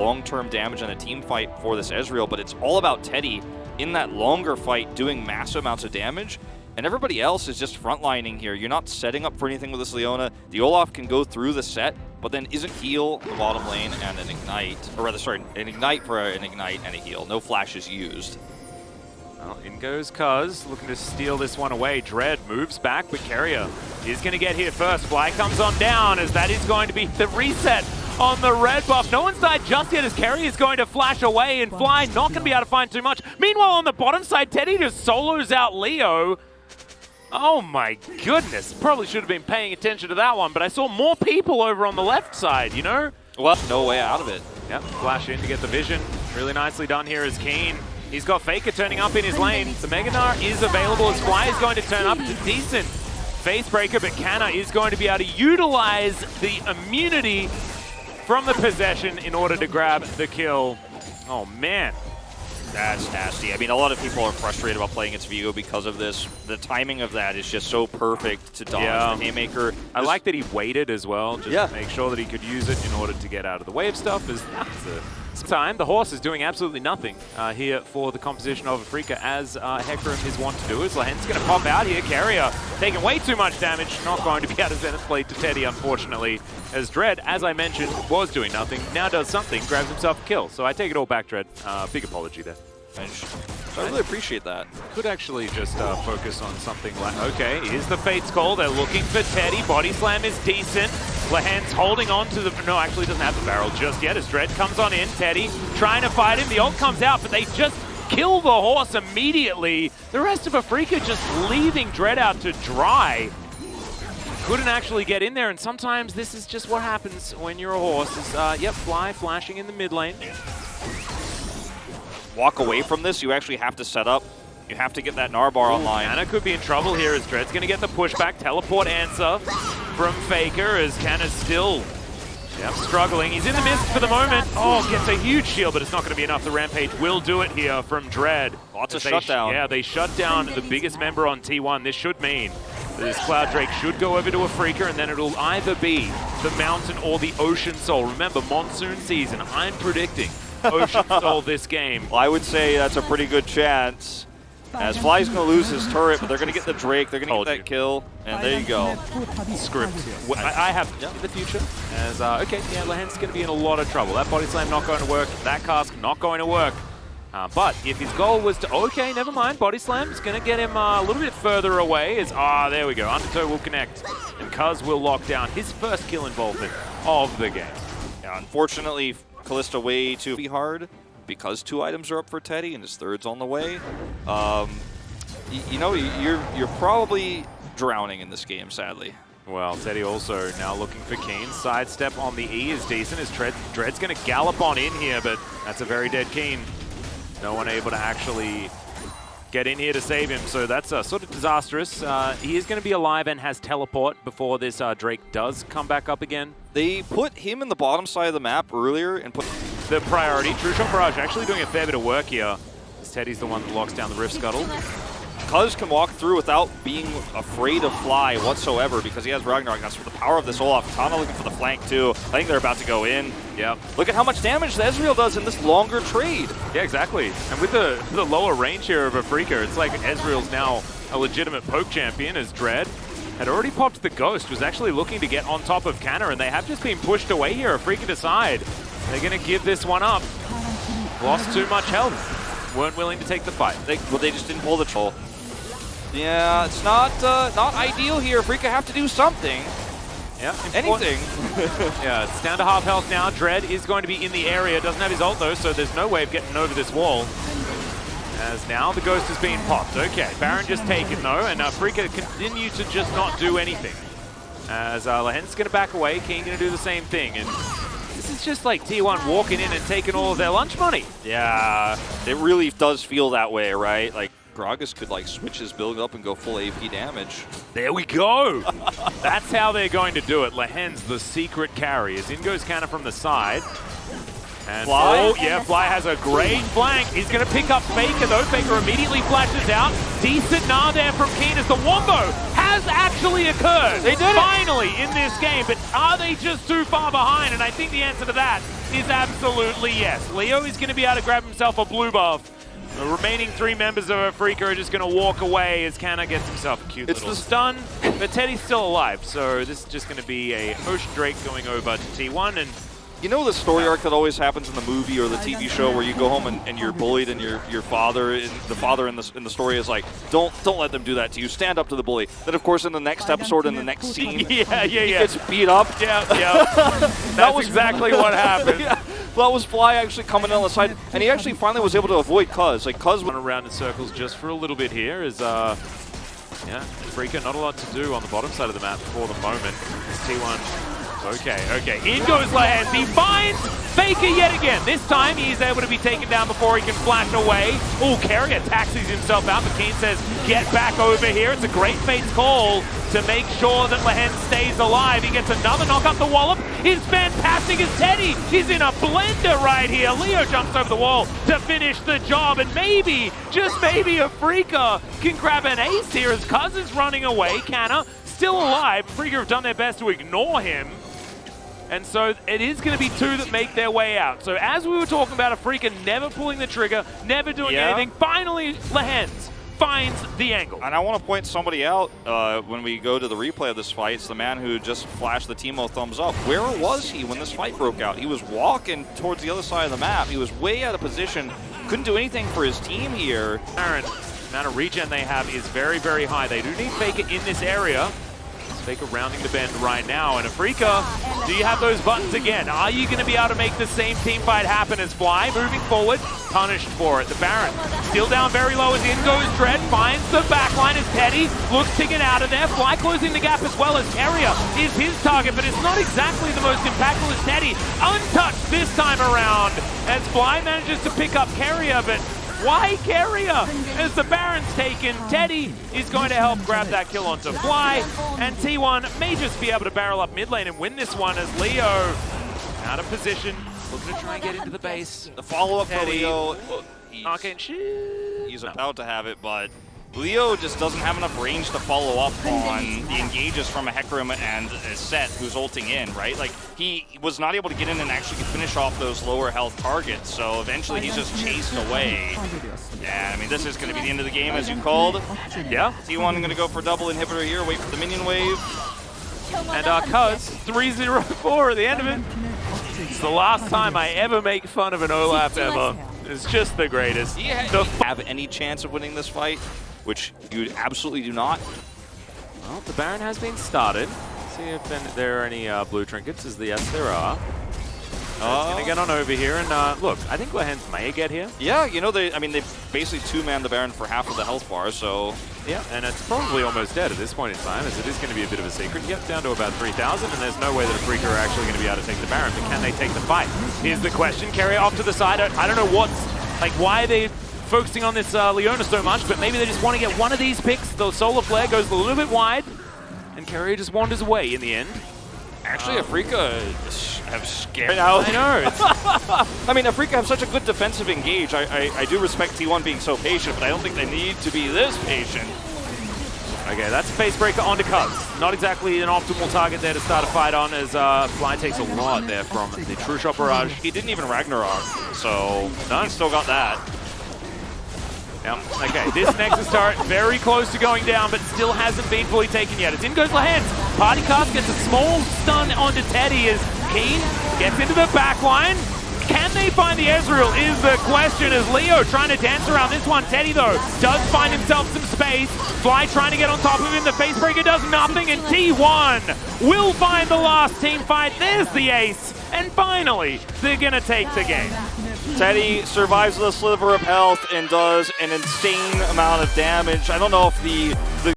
long-term damage in a team fight for this Ezreal, but it's all about Teddy in that longer fight doing massive amounts of damage, and everybody else is just frontlining here. You're not setting up for anything with this Leona. The Olaf can go through the set, but then isn't heal in the bottom lane and an ignite, or rather, sorry, an ignite for an ignite and a heal. No flash is used. Well, in goes Cuz, looking to steal this one away. Dread moves back, but Carrier is going to get here first. Fly comes on down, as that is going to be the reset on the red buff. No one's died just yet, as Carrier is going to flash away, and Fly not going to be able to find too much. Meanwhile, on the bottom side, Teddy just solos out Leo. Oh my goodness, probably should have been paying attention to that one, but I saw more people over on the left side, you know? Well, no way out of it. Yep, flash in to get the vision. Really nicely done here is Keen. He's got Faker turning up in his lane. The Mega Gnar is available as Fly is going to turn up to decent Facebreaker, but Canna is going to be able to utilize the immunity from the possession in order to grab the kill. Oh man. That's nasty. I mean, a lot of people are frustrated about playing its Vigo because of this. The timing of that is just so perfect to dodge the Haymaker. I like that he waited as well, just to make sure that he could use it in order to get out of the wave stuff. Time, the horse is doing absolutely nothing here for the composition of AFREECA, as Hecarim is wont to do. As Lahen's going to pop out here. Carrier taking way too much damage. Not going to be able to Zenith Blade to Teddy, unfortunately. As Dread, as I mentioned, was doing nothing, now does something, grabs himself a kill. So I take it all back, Dread. Big apology there. I really appreciate that. Could actually just focus on something like, okay, here's the Fate's Call. They're looking for Teddy. Body Slam is decent. Lahen's holding on to the, no, actually doesn't have the barrel just yet as Dread comes on in. Teddy trying to fight him. The ult comes out, but they just kill the horse immediately. The rest of AFREECA just leaving Dread out to dry. Couldn't actually get in there, and sometimes this is just what happens when you're a horse. Is, yep, Fly flashing in the mid lane. Walk away from this, you actually have to set up. You have to get that Narbar online. Canna could be in trouble here as Dread's going to get the pushback. Teleport answer from Faker as Canna's still struggling. He's in the mist for the moment. Oh, gets a huge shield, but it's not going to be enough. The Rampage will do it here from Dread. Lots of shutdown. Yeah, they shut down the biggest member on T1. This should mean that this Cloud Drake should go over to AFREECA, and then it'll either be the Mountain or the Ocean Soul. Remember, monsoon season. I'm predicting Ocean Soul this game. Well, I would say that's a pretty good chance. As Fly's going to lose his turret, but they're going to get the Drake, they're going to get that kill, and there you go. Script. I have in the future. As okay, yeah, Lahen's going to be in a lot of trouble. That Body Slam not going to work, that cask not going to work. But if his goal was to, okay, never mind, Body Slam is going to get him a little bit further away. As there we go, Undertow will connect, and Cuz will lock down his first kill involvement of the game. Yeah, unfortunately, Kalista way too hard, because 2 items are up for Teddy and his third's on the way. You know, you're probably drowning in this game, sadly. Well, Teddy also now looking for Keen. Sidestep on the E is decent as Dread's going to gallop on in here, but that's a very dead Keen. No one able to actually get in here to save him, so that's sort of disastrous. He is going to be alive and has teleport before this Drake does come back up again. They put him in the bottom side of the map earlier and put the priority. True Shot Barrage actually doing a fair bit of work here. Teddy's the one that locks down the Rift Scuttle. Cuz can walk through without being afraid of Fly whatsoever because he has Ragnarok. That's for the power of this Olaf. Tana looking for the flank too. I think they're about to go in. Yep. Look at how much damage the Ezreal does in this longer trade. Yeah, exactly. And with the lower range here of AFREECA, it's like Ezreal's now a legitimate poke champion as Dread had already popped the Ghost, was actually looking to get on top of Canna, and they have just been pushed away here. AFREECA decide they're going to give this one up. Lost too much health. Weren't willing to take the fight. They just didn't pull the troll. Yeah, it's not ideal here. AFREECA have to do something. Yeah, anything. Yeah, it's down to half health now. Dread is going to be in the area. Doesn't have his ult though, so there's no way of getting over this wall. As now the Ghost is being popped. Okay, Baron just taken though, and AFREECA continue to just not do anything. As Lahen's going to back away, Keen going to do the same thing. And this is just like T1 walking in and taking all of their lunch money. Yeah, it really does feel that way, right? Like, Gragas could like switch his build up and go full AP damage. There we go. That's how they're going to do it. Lahen's the secret carry. As in goes Canna from the side. And Fly? Oh, yeah, Fly has a great flank. He's going to pick up Faker, though. Faker immediately flashes out. Decent Gnar there from Keen as the wombo has actually occurred. They did it. Finally in this game, but are they just too far behind? And I think the answer to that is absolutely yes. Leo is going to be able to grab himself a blue buff. The remaining 3 members of AFREECA are just going to walk away as Canna gets himself a cute little stun. But Teddy's still alive, so this is just going to be a Ocean Drake going over to T1. And you know the story arc that always happens in the movie or the TV show where you go home and you're bullied and your father, and the father in the story is like, don't let them do that to you. Stand up to the bully. Then of course in the next episode, in the next scene, he gets beat up. Yeah. That was exactly what happened. Yeah. Well, that was Fly actually coming on the side, and he actually finally was able to avoid Cuz. Like Cuz went around in circles just for a little bit here. Is AFREECA not a lot to do on the bottom side of the map for the moment. It's T1. Okay. In goes Lehens. He finds Faker yet again. This time he's able to be taken down before he can flash away. Oh, Carrier taxis himself out. McKean says, get back over here. It's a great Fate's call to make sure that Lehens stays alive. He gets another knock up the wallop. It's fantastic as Teddy. He's in a blender right here. Leo jumps over the wall to finish the job. And maybe, just maybe, AFREECA can grab an ace here as Cuz is running away. Canna still alive. AFREECA have done their best to ignore him. And so it is going to be 2 that make their way out. So as we were talking about AFREECA never pulling the trigger, never doing anything, finally Lehens finds the angle. And I want to point somebody out when we go to the replay of this fight. It's the man who just flashed the Teemo thumbs up. Where was he when this fight broke out? He was walking towards the other side of the map. He was way out of position. Couldn't do anything for his team here. Aaron, the amount of regen they have is very, very high. They do need Faker in this area. Faker rounding the bend right now, and AFREECA, do you have those buttons again? Are you going to be able to make the same team fight happen as Fly? Moving forward, punished for it. The Baron still down very low as in goes Dread, finds the backline as Teddy looks to get out of there. Fly closing the gap as well as Carrier is his target, but it's not exactly the most impactful as Teddy. Untouched this time around as Fly manages to pick up Carrier, but why Carrier? As the Baron's taken, Teddy is going to help grab that kill onto Fly, and T1 may just be able to barrel up mid lane and win this one as Leo out of position, looking to try and get into the base. The follow-up for Leo, he's about to have it, but Leo just doesn't have enough range to follow up on the engages from a Hecarim and a Set who's ulting in, right? Like, he was not able to get in and actually finish off those lower health targets, so eventually he's just chased away. Yeah, I mean, this is going to be the end of the game, as you called. Yeah. T1 going to go for double inhibitor here, wait for the minion wave. And Cuz, 3-0-4 at the end of it. It's the last time I ever make fun of an Olaf ever. It's just the greatest. Do you have any chance of winning this fight? Which you absolutely do not. Well, the Baron has been started. Let's see if there are any blue trinkets, as yes, there are. It's going to get on over here, and look, I think Lehens may get here. Yeah, you know, they basically 2-man the Baron for half of the health bar, so... Yeah, and it's probably almost dead at this point in time, as it is going to be a bit of a secret. Yep, down to about 3,000, and there's no way that AFREECA are actually going to be able to take the Baron, but can they take the fight? Here's the question. Carrier off to the side. I don't know why they focusing on this Leona so much, but maybe they just want to get one of these picks. The Solar Flare goes a little bit wide, and Carrier just wanders away in the end. Actually, AFREECA have scared out. I know. I mean, AFREECA have such a good defensive engage. I do respect T1 being so patient, but I don't think they need to be this patient. Okay, that's a face breaker onto Cuz. Not exactly an optimal target there to start a fight on, as Fly takes a lot there from the True Shot Barrage. He didn't even Ragnarok, so no, he's still got that. Yep. Okay, this Nexus turret very close to going down, but still hasn't been fully taken yet. It's in goes Lehens. Party Cast gets a small stun onto Teddy as Keen gets into the back line. Can they find the Ezreal is the question, as Leo trying to dance around this one. Teddy, though, does find himself some space. Fly trying to get on top of him. The Facebreaker does nothing, and T1 will find the last team fight. There's the ace, and finally, they're going to take the game. Teddy survives with a sliver of health and does an insane amount of damage. I don't know if the